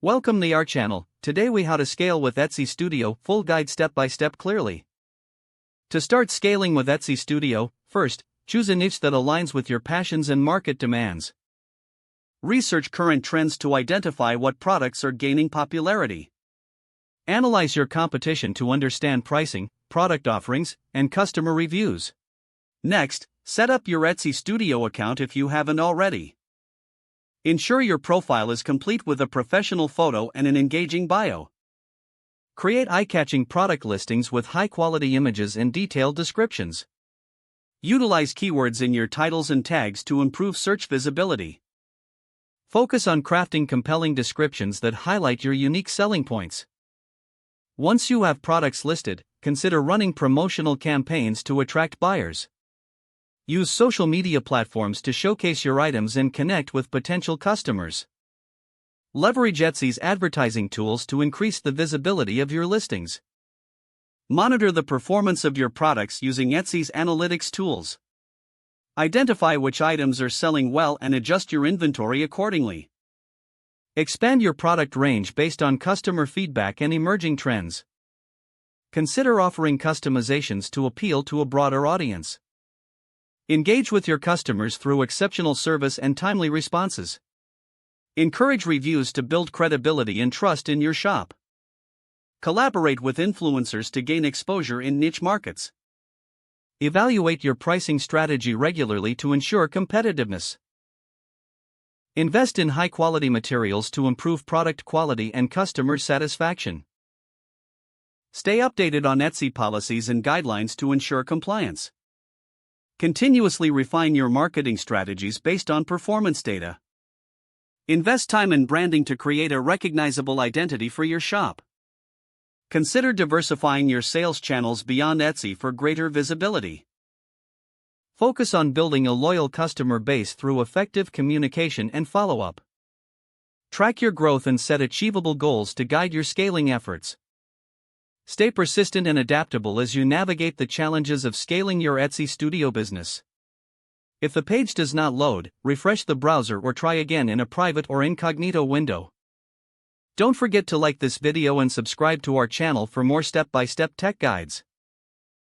Welcome to our channel. Today we how to scale with Etsy Studio, full guide step by step clearly. To start scaling with Etsy Studio, first, choose a niche that aligns with your passions and market demands. Research current trends to identify what products are gaining popularity. Analyze your competition to understand pricing, product offerings, and customer reviews. Next, set up your Etsy Studio account if you haven't already. Ensure your profile is complete with a professional photo and an engaging bio. Create eye-catching product listings with high-quality images and detailed descriptions. Utilize keywords in your titles and tags to improve search visibility. Focus on crafting compelling descriptions that highlight your unique selling points. Once you have products listed, consider running promotional campaigns to attract buyers. Use social media platforms to showcase your items and connect with potential customers. Leverage Etsy's advertising tools to increase the visibility of your listings. Monitor the performance of your products using Etsy's analytics tools. Identify which items are selling well and adjust your inventory accordingly. Expand your product range based on customer feedback and emerging trends. Consider offering customizations to appeal to a broader audience. Engage with your customers through exceptional service and timely responses. Encourage reviews to build credibility and trust in your shop. Collaborate with influencers to gain exposure in niche markets. Evaluate your pricing strategy regularly to ensure competitiveness. Invest in high-quality materials to improve product quality and customer satisfaction. Stay updated on Etsy policies and guidelines to ensure compliance. Continuously refine your marketing strategies based on performance data. Invest time in branding to create a recognizable identity for your shop. Consider diversifying your sales channels beyond Etsy for greater visibility. Focus on building a loyal customer base through effective communication and follow-up. Track your growth and set achievable goals to guide your scaling efforts. Stay persistent and adaptable as you navigate the challenges of scaling your Etsy Studio business. If the page does not load, refresh the browser or try again in a private or incognito window. Don't forget to like this video and subscribe to our channel for more step-by-step tech guides.